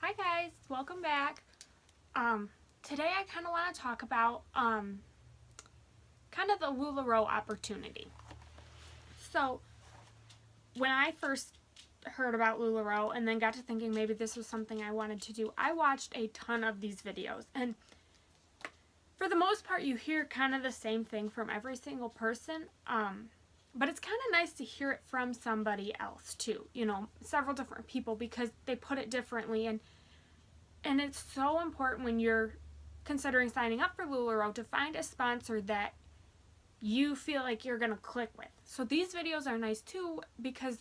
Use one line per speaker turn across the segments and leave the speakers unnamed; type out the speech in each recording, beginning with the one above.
Hi guys, welcome back. Today I kind of want to talk about kind of the LuLaRoe Opportunity. So when I first heard about LuLaRoe and then got to thinking maybe this was something I wanted to do, I watched a ton of these videos, and for the most part you hear kind of the same thing from every single person, but it's kind of nice to hear it from somebody else too, several different people, because they put it differently, and it's so important when you're considering signing up for LuLaRoe to find a sponsor that you feel like you're going to click with. So these videos are nice too because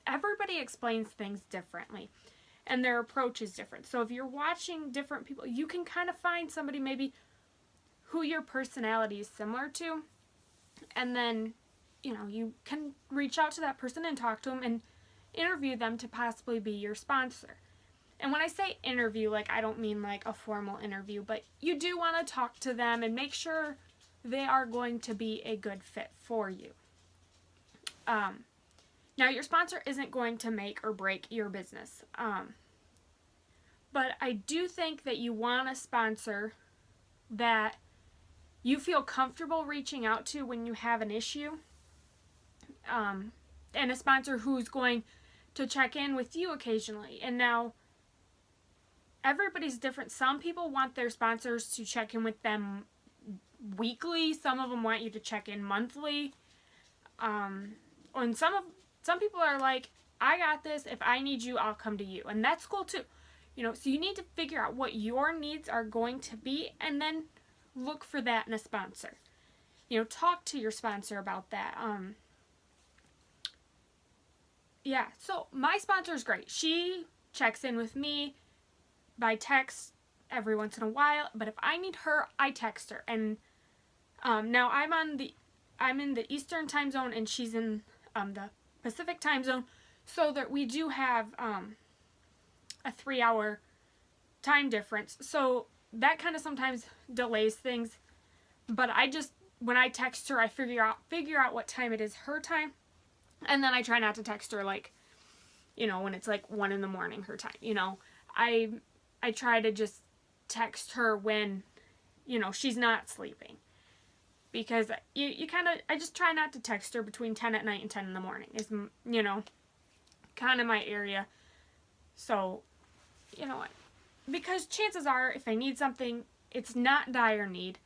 everybody explains things differently and their approach is different. So if you're watching different people, you can kind of find somebody maybe who your personality is similar to, and then you can reach out to that person and talk to them and interview them to possibly be your sponsor. And when I say interview, I don't mean like a formal interview, but you do want to talk to them and make sure they are going to be a good fit for you. Now, your sponsor isn't going to make or break your business, but I do think that you want a sponsor that you feel comfortable reaching out to when you have an issue, and a sponsor who's going to check in with you occasionally. And now, everybody's different. Some people want their sponsors to check in with them weekly. Some of them want you to check in monthly. And some people are like, I got this. If I need you, I'll come to you. And that's cool too. So you need to figure out what your needs are going to be and then look for that in a sponsor. Talk to your sponsor about that. Yeah, so my sponsor is great. She checks in with me by text every once in a while, but if I need her, I text her. And now I'm in the Eastern time zone and she's in the Pacific time zone, so that we do have a 3-hour time difference. So that kind of sometimes delays things. But when I text her, I figure out what time it is her time, and then I try not to text her when it's 1 in the morning her time. I try to just text her when, she's not sleeping. Because I just try not to text her between 10 at night and 10 in the morning. Is, kind of my area. So, because chances are, if I need something, it's not dire need.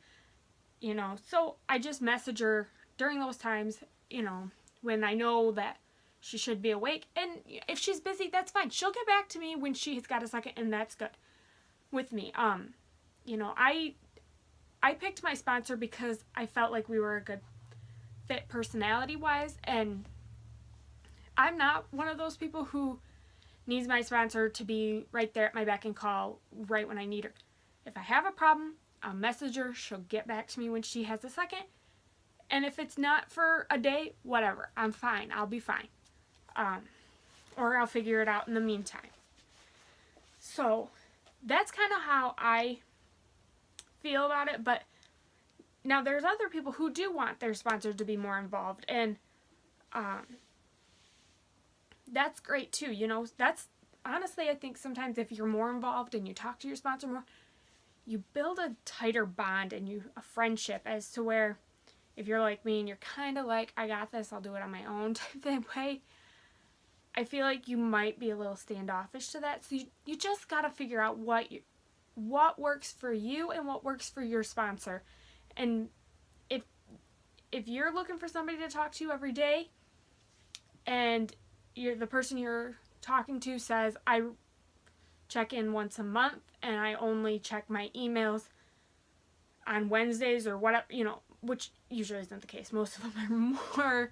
So I just message her during those times, when I know that she should be awake. And if she's busy, that's fine. She'll get back to me when she's got a second, and that's good with me. I picked my sponsor because I felt like we were a good fit personality-wise, and I'm not one of those people who needs my sponsor to be right there at my beck and call right when I need her. If I have a problem, I'll message her. She'll get back to me when she has a second. And if it's not for a day, whatever. I'm fine. I'll be fine. Or I'll figure it out in the meantime. So that's kind of how I feel about it. But now there's other people who do want their sponsor to be more involved. And that's great too. That's honestly, I think sometimes if you're more involved and you talk to your sponsor more, you build a tighter bond and a friendship, as to where if you're like me and you're kind of like, I got this, I'll do it on my own type of way, I feel like you might be a little standoffish to that. So you just got to figure out what works for you and what works for your sponsor. And if you're looking for somebody to talk to every day, and the person you're talking to says, I check in once a month and I only check my emails on Wednesdays or whatever, which usually isn't the case. Most of them are more,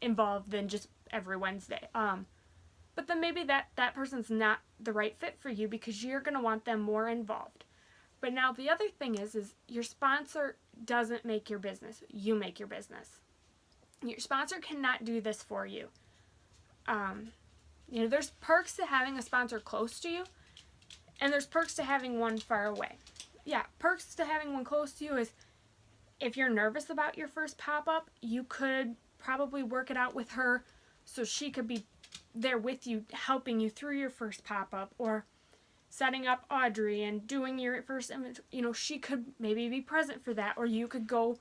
involved than just every Wednesday. But then maybe that person's not the right fit for you, because you're going to want them more involved. But now the other thing is your sponsor doesn't make your business. You make your business. Your sponsor cannot do this for you. There's perks to having a sponsor close to you, and there's perks to having one far away. Yeah, perks to having one close to you is, if you're nervous about your first pop-up, you could probably work it out with her so she could be there with you, helping you through your first pop-up, or setting up Audrey and doing your first image. She could maybe be present for that, or you could go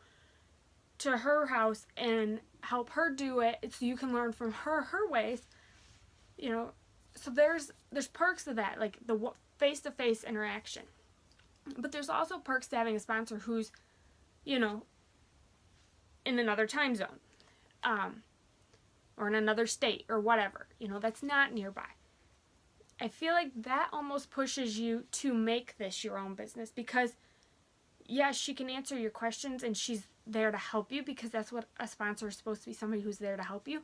to her house and help her do it so you can learn from her ways. So there's perks to that, like the face-to-face interaction. But there's also perks to having a sponsor who's, in another time zone, or in another state, or whatever, that's not nearby. I feel like that almost pushes you to make this your own business, because yes, she can answer your questions and she's there to help you, because that's what a sponsor is supposed to be, somebody who's there to help you.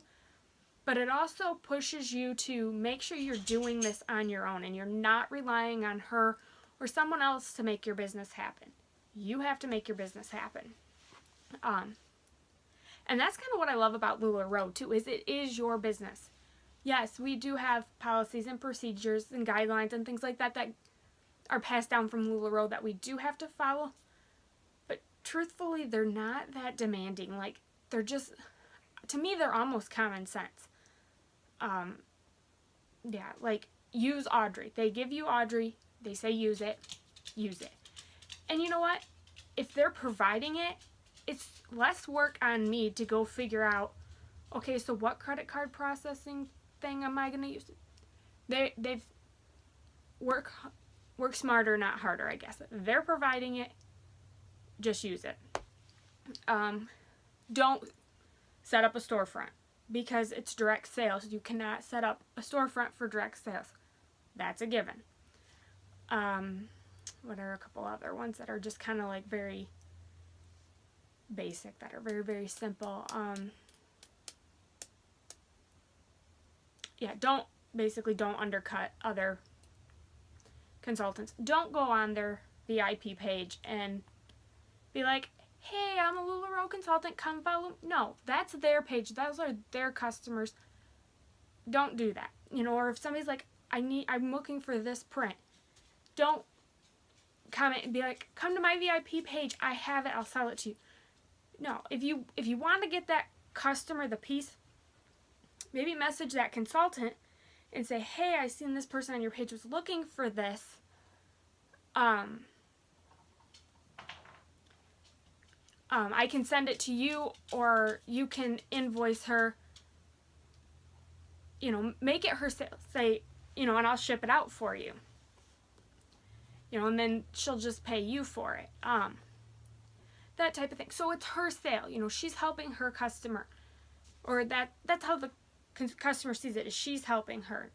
But it also pushes you to make sure you're doing this on your own and you're not relying on her or someone else to make your business happen. You have to make your business happen. And that's kind of what I love about LuLaRoe too, is it is your business. Yes, we do have policies and procedures and guidelines and things like that that are passed down from LuLaRoe that we do have to follow. But truthfully, they're not that demanding. Like, they're just, to me, they're almost common sense. Yeah, like, use Audrey. They give you Audrey. They say use it. Use it. And you know what? If they're providing it, it's less work on me to go figure out, okay, so what credit card processing thing am I going to use? They've work smarter, not harder, I guess. They're providing it. Just use it. Don't set up a storefront, because it's direct sales. You cannot set up a storefront for direct sales. That's a given. What are a couple other ones that are just kind of like very basic, that are very, very simple? Yeah, don't undercut other consultants. Don't go on their VIP page and be like, hey, I'm a LuLaRoe consultant, come follow. No, that's their page. Those are their customers. Don't do that. Or if somebody's like, I'm looking for this print, don't comment and be like, come to my VIP page, I have it, I'll sell it to you. No, if you want to get that customer the piece, maybe message that consultant and say, hey, I seen this person on your page was looking for this. I can send it to you, or you can invoice her. Make it her say, and I'll ship it out for you. And then she'll just pay you for it. That type of thing. So it's her sale. She's helping her customer, or that's how the customer sees it, is she's helping her.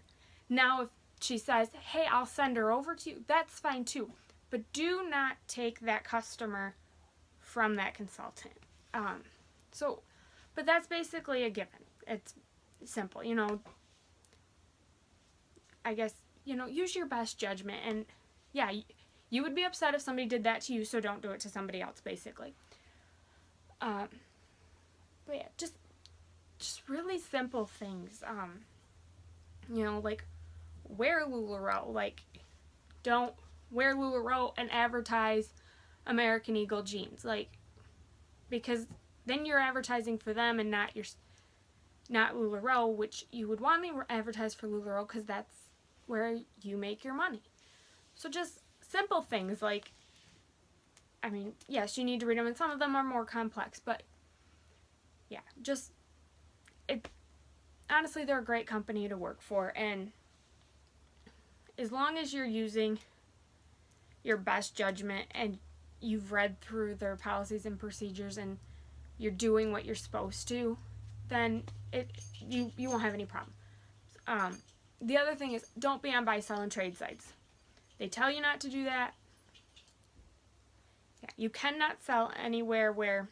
Now, if she says, hey, I'll send her over to you, that's fine too. But do not take that customer from that consultant. But that's basically a given. It's simple, I guess, use your best judgment. And yeah, you would be upset if somebody did that to you, so don't do it to somebody else, basically. But yeah, just really simple things. Like, wear LuLaRoe. Like, don't wear LuLaRoe and advertise American Eagle jeans, like, because then you're advertising for them and not LuLaRoe, which you would want to advertise for LuLaRoe, because that's where you make your money. So just simple things like, yes, you need to read them, and some of them are more complex, but yeah, honestly, they're a great company to work for, and as long as you're using your best judgment and you've read through their policies and procedures and you're doing what you're supposed to, then you won't have any problem. The other thing is, don't be on buy, sell, and trade sites. They tell you not to do that. Yeah, you cannot sell anywhere where,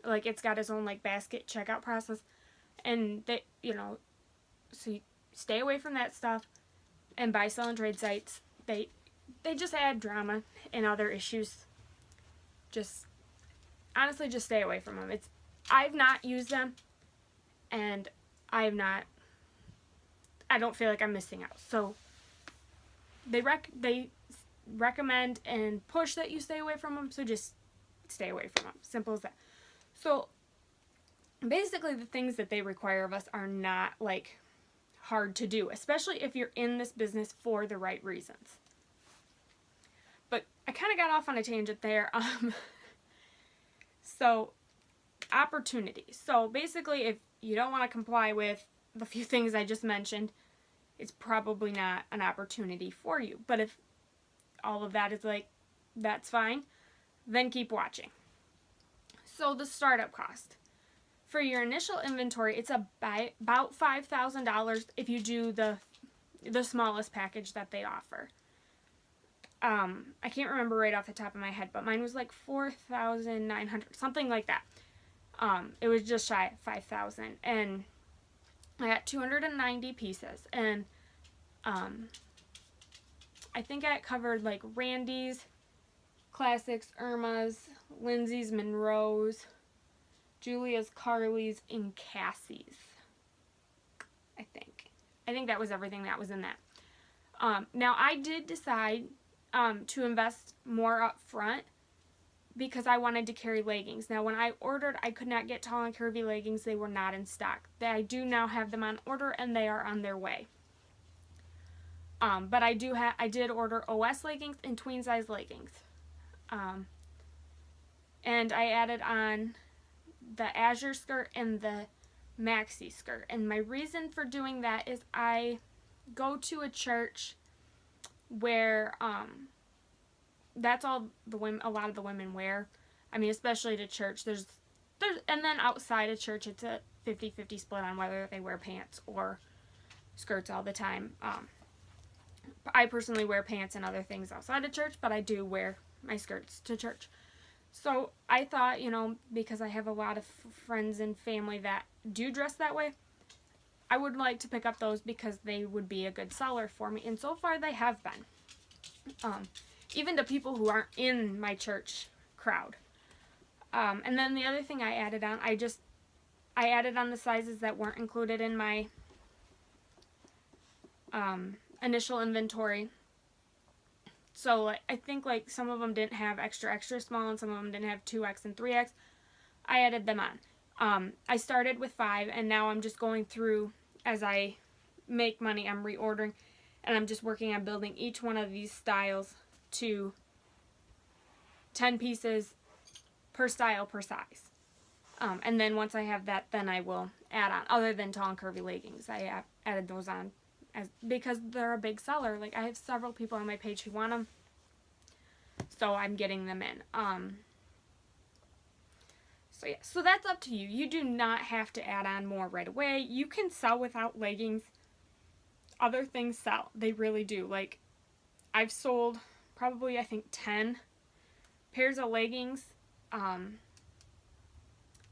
like, it's got its own, like, basket checkout process, and they, so you stay away from that stuff. And buy, sell, and trade sites, they just add drama and other issues. Honestly, just stay away from them. I've not used them, and I don't feel like I'm missing out. So they recommend and push that you stay away from them, so just stay away from them. Simple as that. So basically, the things that they require of us are not, like, hard to do, especially if you're in this business for the right reasons. But I kind of got off on a tangent there. So, opportunity. So basically, if you don't want to comply with the few things I just mentioned, it's probably not an opportunity for you. But if all of that is like, that's fine, then keep watching. So the startup cost. For your initial inventory, it's about $5,000 if you do the smallest package that they offer. I can't remember right off the top of my head, but mine was like 4,900, something like that. It was just shy of 5,000, and I got 290 pieces, and I think I covered like Randy's, Classics, Irma's, Lindsay's, Monroe's, Julia's, Carly's, and Cassie's. I think that was everything that was in that. Now I did decide to invest more up front because I wanted to carry leggings. Now when I ordered, I could not get tall and curvy leggings. They were not in stock. I do now have them on order, and they are on their way. But I did order OS leggings and tween size leggings. And I added on the Azure skirt and the maxi skirt. And my reason for doing that is I go to a church where that's all a lot of the women wear. I mean, especially to church. There's and then outside of church, it's a 50-50 split on whether they wear pants or skirts all the time. I personally wear pants and other things outside of church, but I do wear my skirts to church. So I thought, because I have a lot of friends and family that do dress that way, I would like to pick up those because they would be a good seller for me. And so far they have been. Even to people who aren't in my church crowd. And then the other thing I added on, I added on the sizes that weren't included in my initial inventory. So I think some of them didn't have extra small, and some of them didn't have 2X and 3X. I added them on. I started with 5, and now I'm just going through as I make money. I'm reordering, and I'm just working on building each one of these styles to 10 pieces per style per size. And then once I have that, then I will add on. Other than tall and curvy leggings, I added those on because they're a big seller. Like, I have several people on my page who want them, so I'm getting them in. So yeah, so that's up to you. You do not have to add on more right away. You can sell without leggings. Other things sell. They really do. Like, I've sold probably, I think, 10 pairs of leggings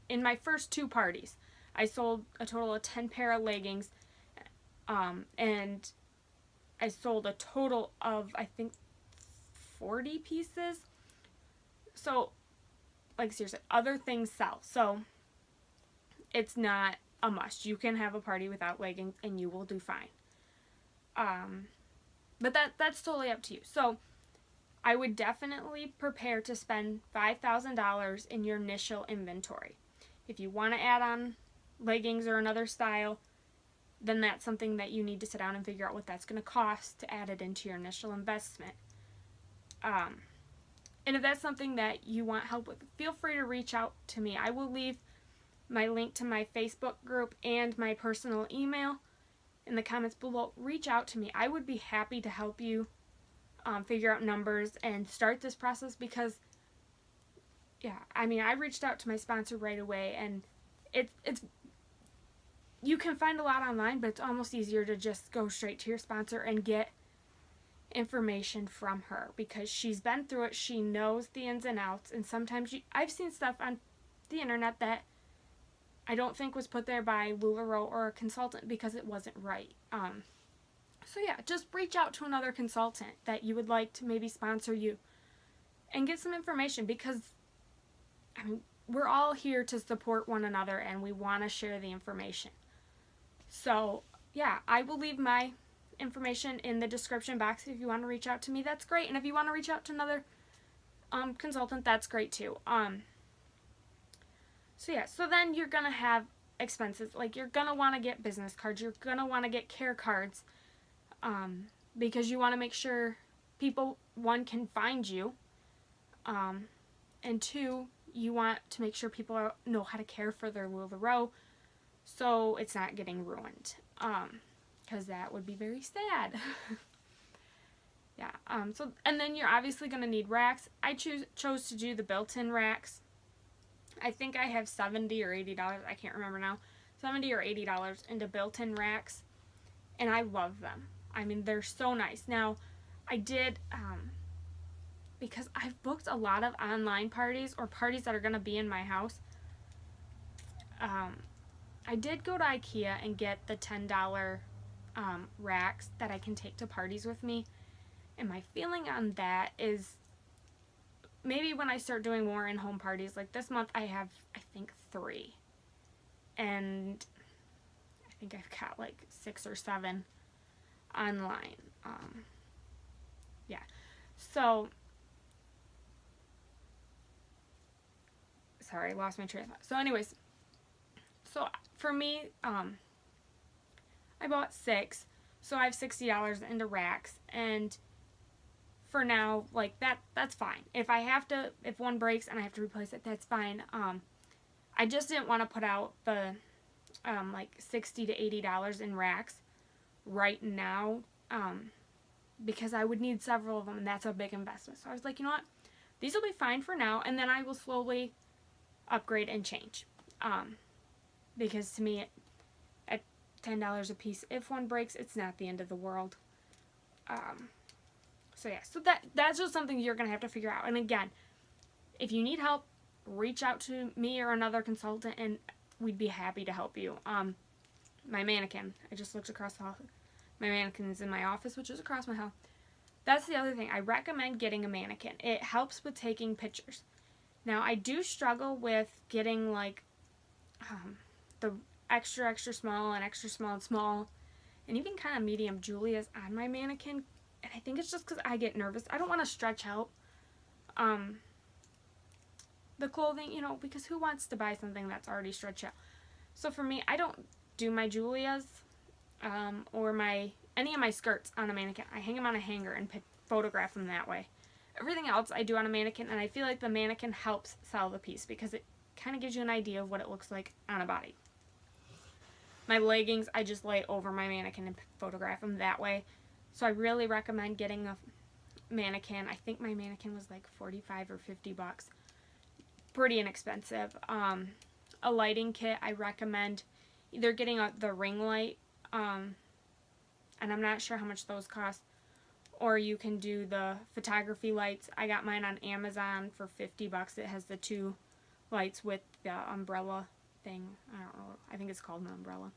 in my first 2 parties. I sold a total of 10 pair of leggings, and I sold a total of, I think, 40 pieces. So, like, seriously, other things sell. So, it's not a must. You can have a party without leggings, and you will do fine. But that's totally up to you. So, I would definitely prepare to spend $5,000 in your initial inventory. If you want to add on leggings or another style, then that's something that you need to sit down and figure out what that's going to cost to add it into your initial investment. And if that's something that you want help with, feel free to reach out to me. I will leave my link to my Facebook group and my personal email in the comments below. Reach out to me. I would be happy to help you figure out numbers and start this process because, yeah, I mean, I reached out to my sponsor right away, and it's you can find a lot online, but it's almost easier to just go straight to your sponsor and get information from her because she's been through it. She knows the ins and outs, and sometimes I've seen stuff on the internet that I don't think was put there by LuLaRoe or a consultant because it wasn't right. So yeah, just reach out to another consultant that you would like to maybe sponsor you and get some information because, I mean, we're all here to support one another and we want to share the information. So yeah, I will leave my information in the description box. If you want to reach out to me, that's great. And if you want to reach out to another consultant, that's great too. So yeah, so then you're going to have expenses. Like, you're going to want to get business cards. You're going to want to get care cards, because you want to make sure people, one, can find you, and two, you want to make sure people know how to care for their LuLaRoe so it's not getting ruined, because that would be very sad. Yeah, so, and then you're obviously going to need racks. I chose to do the built-in racks. I think I have $70 or $80, I can't remember now, $70 or $80 into built-in racks, and I love them. I mean, they're so nice. Now, I did, because I've booked a lot of online parties, or parties that are going to be in my house, I did go to IKEA and get the $10 racks that I can take to parties with me, and my feeling on that is, maybe when I start doing more in-home parties, like this month I have, I think, 3. And I think I've got like 6 or 7 online. Yeah. So, sorry, I lost my train of thought. So anyways, so for me, I bought 6. So I have $60 into racks, and for now, like, that's fine. If one breaks and I have to replace it, that's fine. I just didn't want to put out the, like, $60 to $80 in racks right now, because I would need several of them, and that's a big investment. So I was like, you know what? These will be fine for now, and then I will slowly upgrade and change. Because to me, at $10 a piece, if one breaks, it's not the end of the world. So yeah, so that's just something you're going to have to figure out. And again, if you need help, reach out to me or another consultant, and we'd be happy to help you. My mannequin, I just looked across the hall. My mannequin's in my office, which is across my hall. That's the other thing. I recommend getting a mannequin. It helps with taking pictures. Now, I do struggle with getting, like, the extra, extra small and extra small and small, and even kind of medium Julia's on my mannequin. And I think it's just because I get nervous. I don't want to stretch out the clothing, you know, because who wants to buy something that's already stretched out? So for me, I don't do my Julia's or any of my skirts on a mannequin. I hang them on a hanger and photograph them that way. Everything else I do on a mannequin, and I feel like the mannequin helps sell the piece because it kind of gives you an idea of what it looks like on a body. My leggings, I just lay over my mannequin and photograph them that way. So I really recommend getting a mannequin. I think my mannequin was like $45 or $50. Pretty inexpensive. A lighting kit, I recommend either getting the ring light, and I'm not sure how much those cost, or you can do the photography lights. I got mine on Amazon for $50. It has the 2 lights with the umbrella thing. I don't know. I think it's called an umbrella.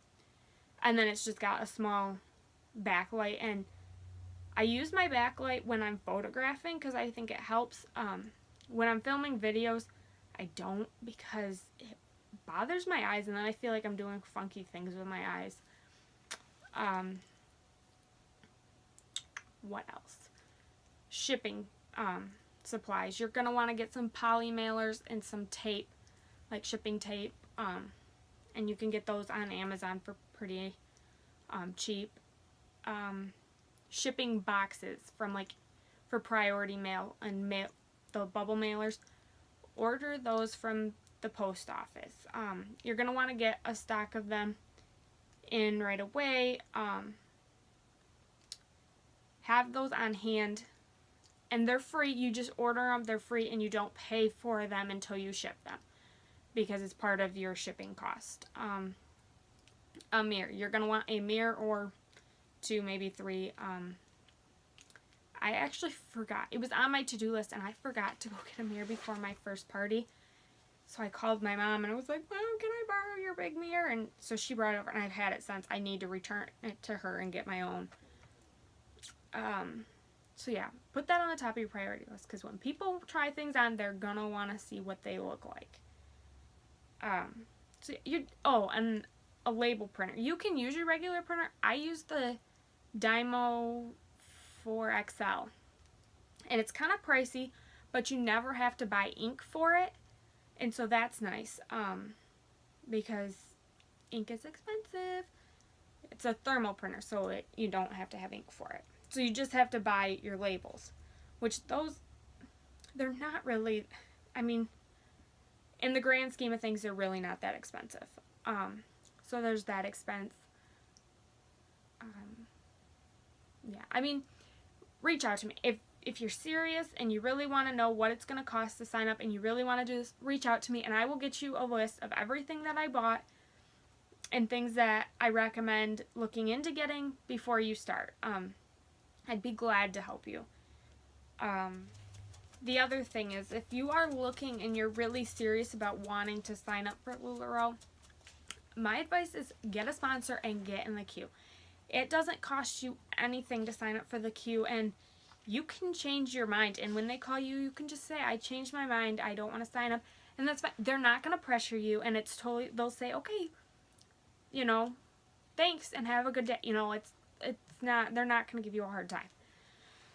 And then it's just got a small backlight, and I use my backlight when I'm photographing because I think it helps. When I'm filming videos, I don't, because it bothers my eyes, and then I feel like I'm doing funky things with my eyes. What else? Shipping supplies. You're going to want to get some poly mailers and some tape, like shipping tape, and you can get those on Amazon for pretty cheap. Shipping boxes for priority mail and the bubble mailers. Order those from the post office. You're going to want to get a stock of them in right away. Have those on hand, and they're free. You just order them, they're free, and you don't pay for them until you ship them because it's part of your shipping cost. A mirror. You're going to want a mirror or 2, maybe 3. I actually forgot. It was on my to-do list, and I forgot to go get a mirror before my first party. So I called my mom, and I was like, Mom, can I borrow your big mirror? And so she brought it over, and I've had it since. I need to return it to her and get my own. So yeah, put that on the top of your priority list, because when people try things on, they're going to want to see what they look like. And a label printer. You can use your regular printer. I use the Dymo 4XL, and it's kind of pricey, but you never have to buy ink for it, and so that's nice, because ink is expensive. It's a thermal printer, so you don't have to have ink for it. So you just have to buy your labels, which they're not really, I mean, in the grand scheme of things, they're really not that expensive. So there's that expense. Yeah, I mean, reach out to me. If you're serious and you really want to know what it's going to cost to sign up and you really want to do this, reach out to me and I will get you a list of everything that I bought and things that I recommend looking into getting before you start. I'd be glad to help you. The other thing is, if you are looking and you're really serious about wanting to sign up for LuLaRoe, my advice is get a sponsor and get in the queue. It doesn't cost you anything to sign up for the queue, and you can change your mind. And when they call you, you can just say, I changed my mind, I don't want to sign up. And that's fine. They're not going to pressure you, and it's totally, they'll say, okay, you know, thanks and have a good day. You know, it's not, they're not going to give you a hard time.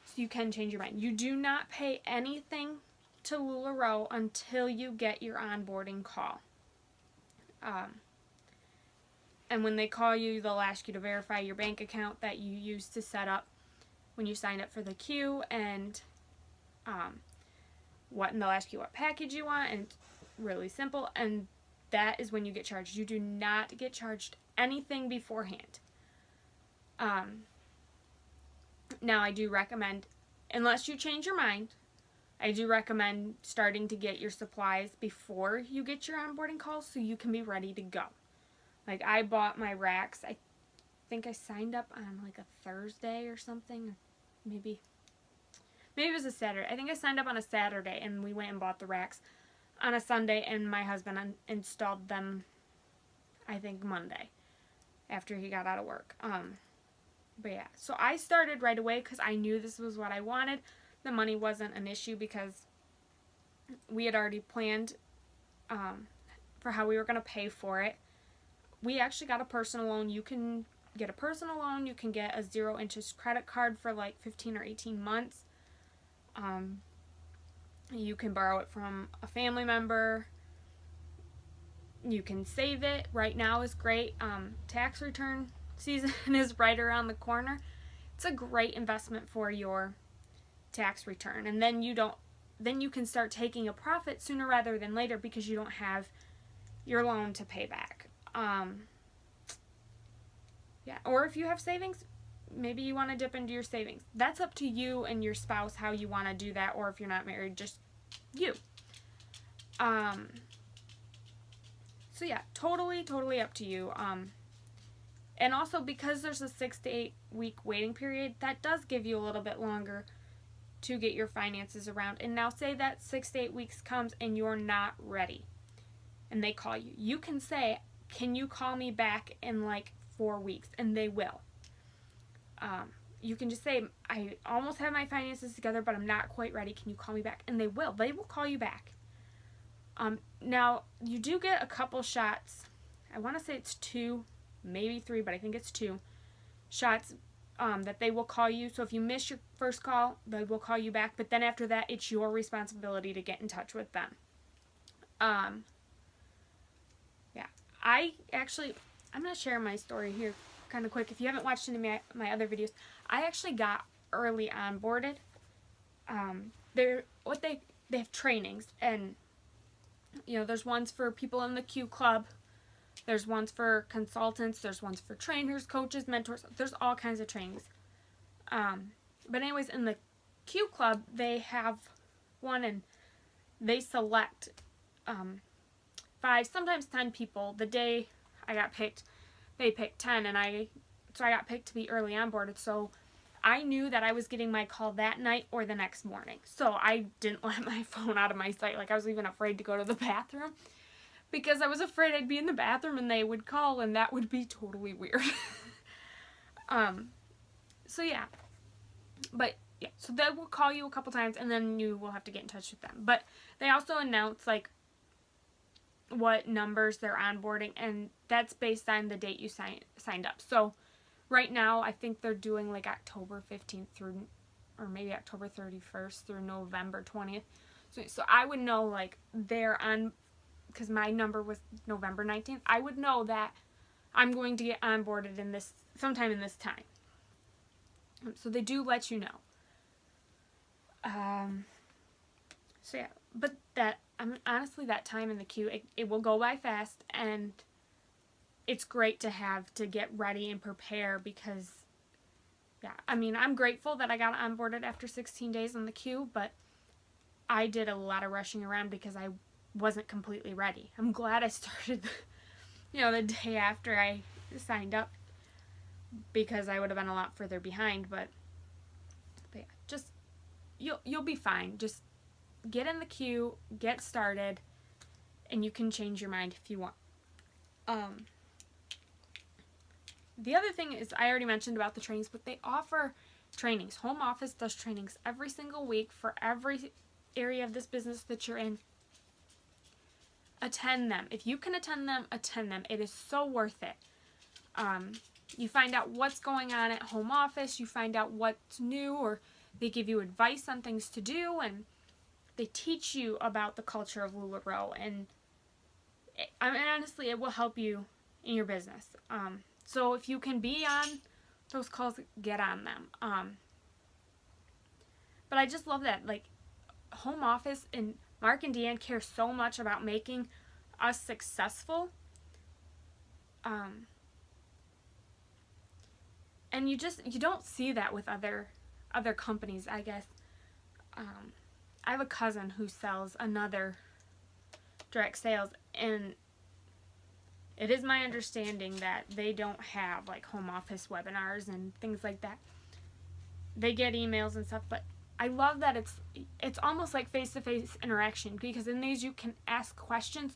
So you can change your mind. You do not pay anything to LuLaRoe until you get your onboarding call. And when they call you, they'll ask you to verify your bank account that you used to set up when you signed up for the queue, and they'll ask you what package you want, and it's really simple, and that is when you get charged. You do not get charged anything beforehand. Now, I do recommend, unless you change your mind, I do recommend starting to get your supplies before you get your onboarding call so you can be ready to go. Like, I bought my racks, I think I signed up on like a Thursday or something. Maybe it was a Saturday. I think I signed up on a Saturday and we went and bought the racks on a Sunday, and my husband installed them, I think, Monday after he got out of work. But yeah, so I started right away because I knew this was what I wanted. The money wasn't an issue because we had already planned for how we were going to pay for it. We actually got a personal loan. You can get a personal loan. You can get a 0-interest credit card for like 15 or 18 months. You can borrow it from a family member. You can save it. Right now is great. Tax return season is right around the corner. It's a great investment for your tax return. And then you can start taking a profit sooner rather than later because you don't have your loan to pay back. Yeah, or if you have savings, maybe you want to dip into your savings. That's up to you and your spouse how you want to do that, or if you're not married, just you. So yeah, totally up to you. And also, because there's a 6 to 8 week waiting period, that does give you a little bit longer to get your finances around. And now say that 6 to 8 weeks comes and you're not ready and they call you. You can say, can you call me back in like 4 weeks? And they will. You can just say, I almost have my finances together, but I'm not quite ready. Can you call me back? And they will. They will call you back. Now, you do get a couple shots. I want to say it's 2, maybe 3, but I think it's 2 shots that they will call you. So if you miss your first call, they will call you back. But then after that, it's your responsibility to get in touch with them. Yeah, I'm going to share my story here kind of quick. If you haven't watched any of my other videos, I actually got early onboarded. They have trainings, and there's ones for people in the Q Club. There's ones for consultants. There's ones for trainers, coaches, mentors. There's all kinds of trainings. But anyways, in the Q Club, they have one, and they select 5, sometimes 10 people. The day I got picked, they picked 10, and I got picked to be early onboarded. So I knew that I was getting my call that night or the next morning. So I didn't let my phone out of my sight. Like, I was even afraid to go to the bathroom because I was afraid I'd be in the bathroom and they would call, and that would be totally weird. So yeah. But yeah, so they will call you a couple times, and then you will have to get in touch with them. But they also announce like what numbers they're onboarding, and that's based on the date you signed up. So right now, I think they're doing like October 15th through, or maybe October 31st through November 20th. So I would know like they're on, because my number was November 19th. I would know that I'm going to get onboarded in this sometime in this time. So they do let you know. So yeah, but honestly, that time in the queue, it will go by fast, and it's great to have to get ready and prepare because, yeah, I mean, I'm grateful that I got onboarded after 16 days in the queue, but I did a lot of rushing around because I wasn't completely ready. I'm glad I started, the day after I signed up because I would have been a lot further behind, but yeah, just, you'll be fine. Just get in the queue, get started, and you can change your mind if you want. The other thing is, I already mentioned about the trainings, but they offer trainings. Home office does trainings every single week for every area of this business that you're in. Attend them. If you can attend them, attend them. It is so worth it. You find out what's going on at home office. You find out what's new, or they give you advice on things to do, and they teach you about the culture of LuLaRoe. And honestly, it will help you in your business. So if you can be on those calls, get on them. But I just love that, like, home office and Mark and Deanne care so much about making us successful. And you don't see that with other companies, I guess. I have a cousin who sells another direct sales, and it is my understanding that they don't have, like, home office webinars and things like that. They get emails and stuff, but I love that it's almost like face-to-face interaction, because in these you can ask questions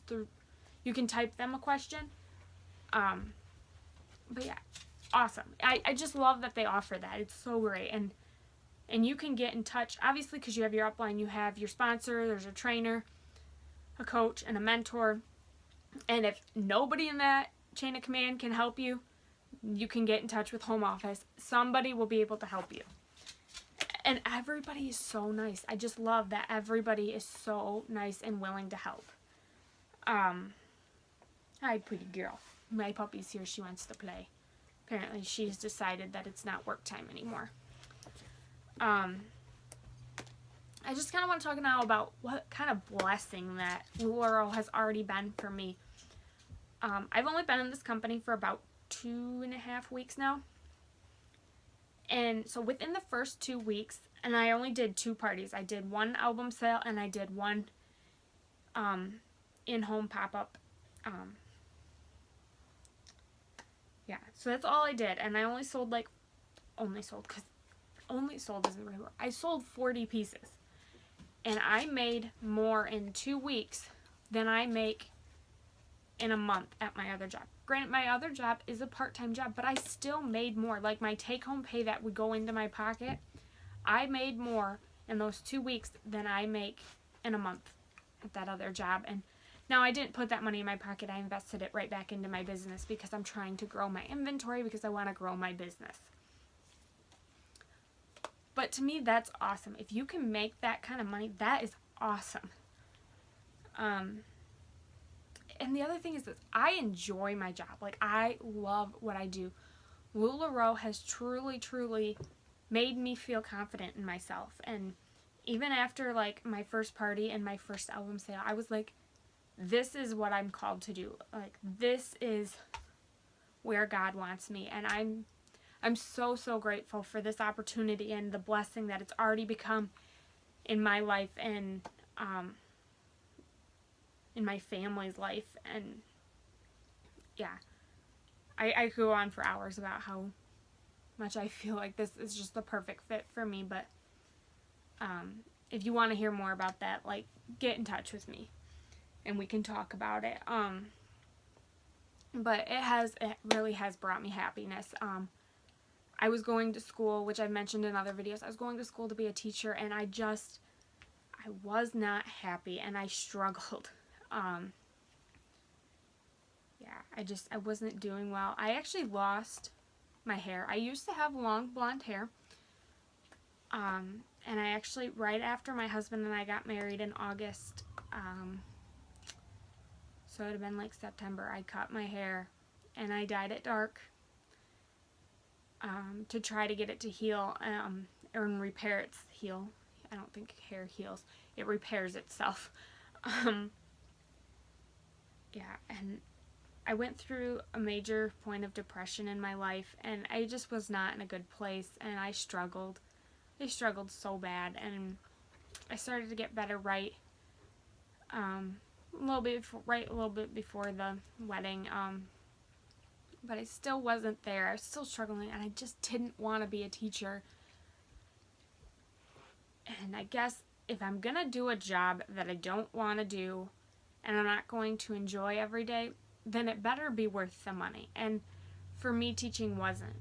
you can type them a question. But yeah, awesome. I just love that they offer that. It's so great. And you can get in touch, obviously, because you have your upline, you have your sponsor, there's a trainer, a coach, and a mentor. And if nobody in that chain of command can help you, you can get in touch with home office. Somebody will be able to help you. And everybody is so nice. I just love that everybody is so nice and willing to help. Hi, pretty girl. My puppy's here. She wants to play. Apparently, she's decided that it's not work time anymore. I just kind of want to talk now about what kind of blessing that LuLaRoe has already been for me. I've only been in this company for about 2.5 weeks now. And so within the first 2 weeks, and I only did 2 parties. I did 1 album sale, and I did 1 in-home pop-up. Yeah, so that's all I did. And I only sold, because only sold isn't the right word. I sold 40 pieces. And I made more in 2 weeks than I make in a month at my other job. Granted, my other job is a part-time job, but I still made more. Like, my take-home pay that would go into my pocket, I made more in those 2 weeks than I make in a month at that other job. And now, I didn't put that money in my pocket. I invested it right back into my business because I'm trying to grow my inventory, because I want to grow my business. But to me, that's awesome. If you can make that kind of money, that is awesome. And the other thing is that I enjoy my job. Like, I love what I do. LuLaRoe has truly, truly made me feel confident in myself. And even after, like, my first party and my first album sale, I was like, this is what I'm called to do. Like, this is where God wants me. And I'm so, so grateful for this opportunity and the blessing that it's already become in my life and in my family's life. And yeah, I could go on for hours about how much I feel like this is just the perfect fit for me. But if you want to hear more about that, like, get in touch with me and we can talk about it. But it really has brought me happiness. I was going to school, which I've mentioned in other videos. I was going to school to be a teacher, and I was not happy, and I struggled. Yeah, I wasn't doing well. I actually lost my hair. I used to have long blonde hair. And I actually, right after my husband and I got married in August, so it would have been like September, I cut my hair and I dyed it dark to try to get it to heal or repair its heal. I don't think hair heals. It repairs itself. Yeah, and I went through a major point of depression in my life, and I just was not in a good place, and I struggled. I struggled so bad, and I started to get better right a little bit before the wedding, but I still wasn't there. I was still struggling, and I just didn't want to be a teacher. And I guess if I'm going to do a job that I don't want to do, and I'm not going to enjoy every day, then it better be worth the money. And for me, teaching wasn't.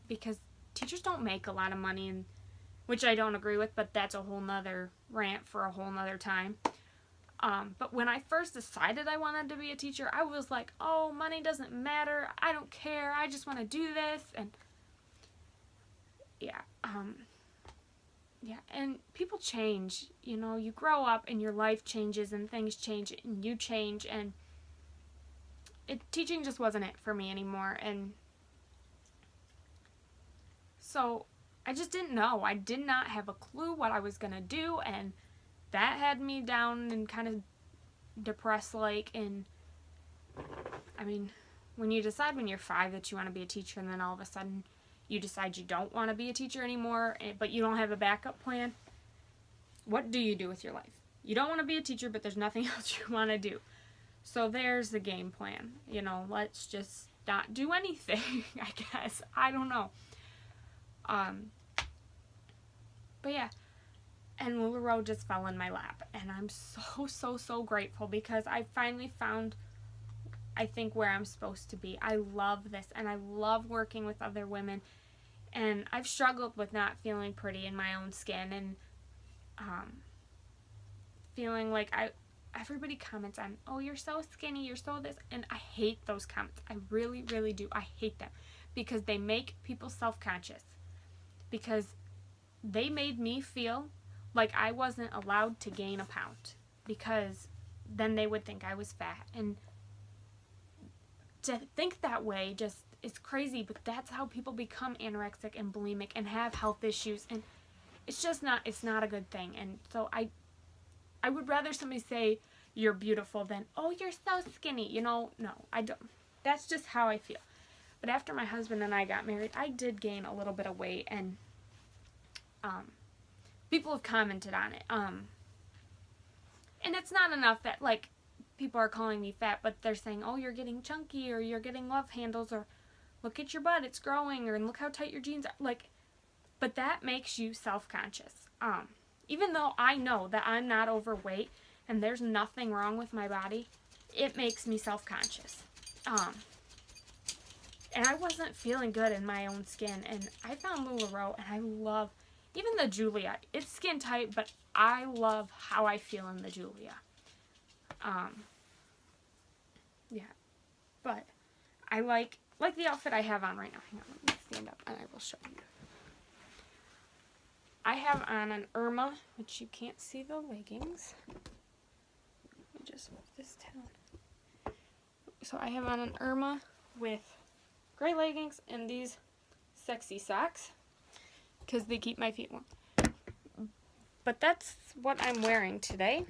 Because teachers don't make a lot of money, and which I don't agree with, but that's a whole nother rant for a whole nother time. But when I first decided I wanted to be a teacher, I was like, oh, money doesn't matter. I don't care. I just want to do this. And yeah, and people change. You know, you grow up and your life changes and things change and you change, and teaching just wasn't it for me anymore. And so I just didn't know. I did not have a clue what I was going to do, and that had me down and kind of depressed, and I mean, when you decide when you're 5 that you want to be a teacher, and then all of a sudden you decide you don't want to be a teacher anymore, but you don't have a backup plan, what do you do with your life? You don't want to be a teacher, but there's nothing else you want to do. So there's the game plan. You know, let's just not do anything, I guess. I don't know. But yeah, and LuLaRoe just fell in my lap, and I'm so grateful because I finally found, I think, where I'm supposed to be. I love this, and I love working with other women, and I've struggled with not feeling pretty in my own skin, and feeling like everybody comments on, oh, you're so skinny, you're so this, and I hate those comments. I really do. I hate them because they make people self-conscious, because they made me feel like I wasn't allowed to gain a pound, because then they would think I was fat. And to think that way just is crazy, but that's how people become anorexic and bulimic and have health issues, and it's just not, it's not a good thing. And so I would rather somebody say you're beautiful than, oh, you're so skinny, you know. No, I don't. That's just how I feel. But after my husband and I got married, I did gain a little bit of weight, and people have commented on it. And it's not enough that, like, people are calling me fat, but they're saying, oh, you're getting chunky, or you're getting love handles, or look at your butt, it's growing, or look how tight your jeans are. Like, but that makes you self-conscious. Even though I know that I'm not overweight and there's nothing wrong with my body, it makes me self-conscious. And I wasn't feeling good in my own skin, and I found LuLaRoe, and I love, even the Julia. It's skin tight, but I love how I feel in the Julia. Yeah, but I like the outfit I have on right now. Hang on, let me stand up and I will show you. I have on an Irma, which you can't see the leggings. Let me just move this down. So I have on an Irma with gray leggings and these sexy socks, because they keep my feet warm. But that's what I'm wearing today.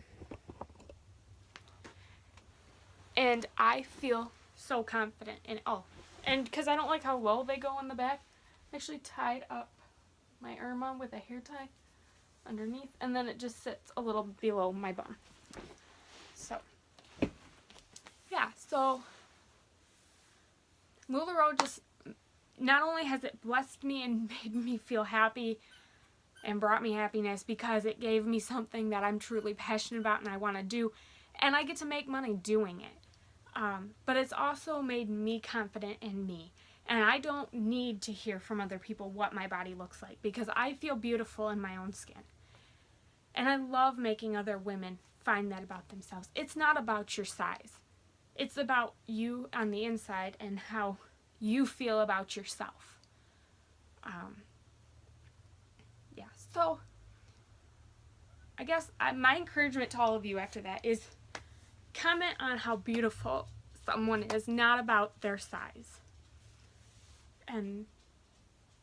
And I feel so confident in it. Oh, and because I don't like how low they go in the back, I actually tied up my Irma with a hair tie underneath, and then it just sits a little below my bum. So, yeah, so LuLaRoe just, not only has it blessed me and made me feel happy and brought me happiness, because it gave me something that I'm truly passionate about and I want to do, and I get to make money doing it. But it's also made me confident in me. And I don't need to hear from other people what my body looks like, because I feel beautiful in my own skin. And I love making other women find that about themselves. It's not about your size. It's about you on the inside and how you feel about yourself. Yeah, so I guess my encouragement to all of you after that is comment on how beautiful someone is, not about their size. And,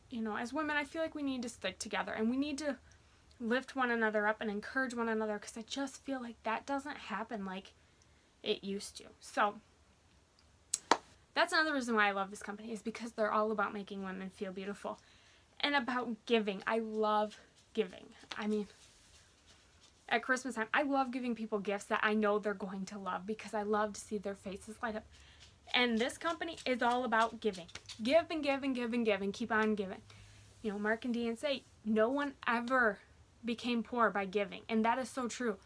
you know, as women, I feel like we need to stick together and we need to lift one another up and encourage one another, because I just feel like that doesn't happen like it used to. So that's another reason why I love this company, is because they're all about making women feel beautiful and about giving. I love giving. I mean, at Christmas time, I love giving people gifts that I know they're going to love, because I love to see their faces light up. And this company is all about giving. Give and give and give and give and keep on giving. You know, Mark and Deanne say, no one ever became poor by giving. And that is so true.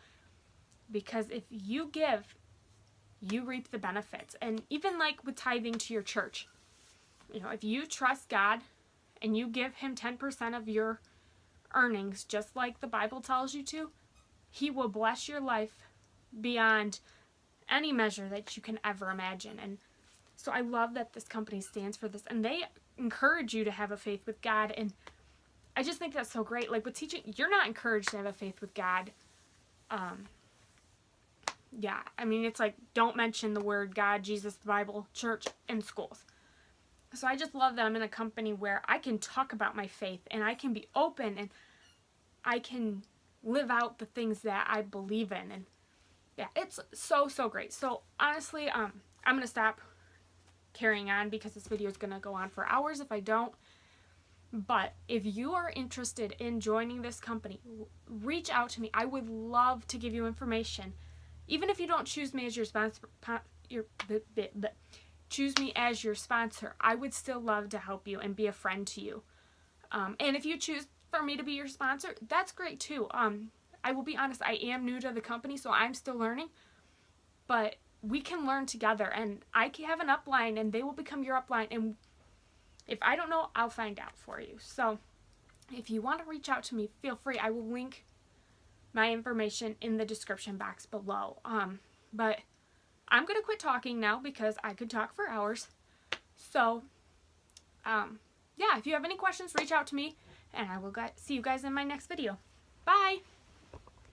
Because if you give, you reap the benefits. And even like with tithing to your church, you know, if you trust God and you give him 10% of your earnings, just like the Bible tells you to, he will bless your life beyond any measure that you can ever imagine. And so I love that this company stands for this, and they encourage you to have a faith with God. And I just think that's so great. Like with teaching, you're not encouraged to have a faith with God. Yeah, I mean, it's like, don't mention the word God, Jesus, the Bible, church, in schools. So I just love that I'm in a company where I can talk about my faith and I can be open and I can live out the things that I believe in. And yeah, it's so, so great. So honestly, I'm going to stop carrying on because this video is going to go on for hours if I don't. But if you are interested in joining this company, reach out to me. I would love to give you information. Even if you don't choose me as your sponsor, choose me as your sponsor, I would still love to help you and be a friend to you. And if you choose for me to be your sponsor, that's great too. I will be honest, I am new to the company, so I'm still learning. But we can learn together, and I can have an upline, and they will become your upline. And if I don't know, I'll find out for you. So if you want to reach out to me, feel free. I will link my information in the description box below. But I'm going to quit talking now because I could talk for hours. So, yeah, if you have any questions, reach out to me, and I will see you guys in my next video. Bye!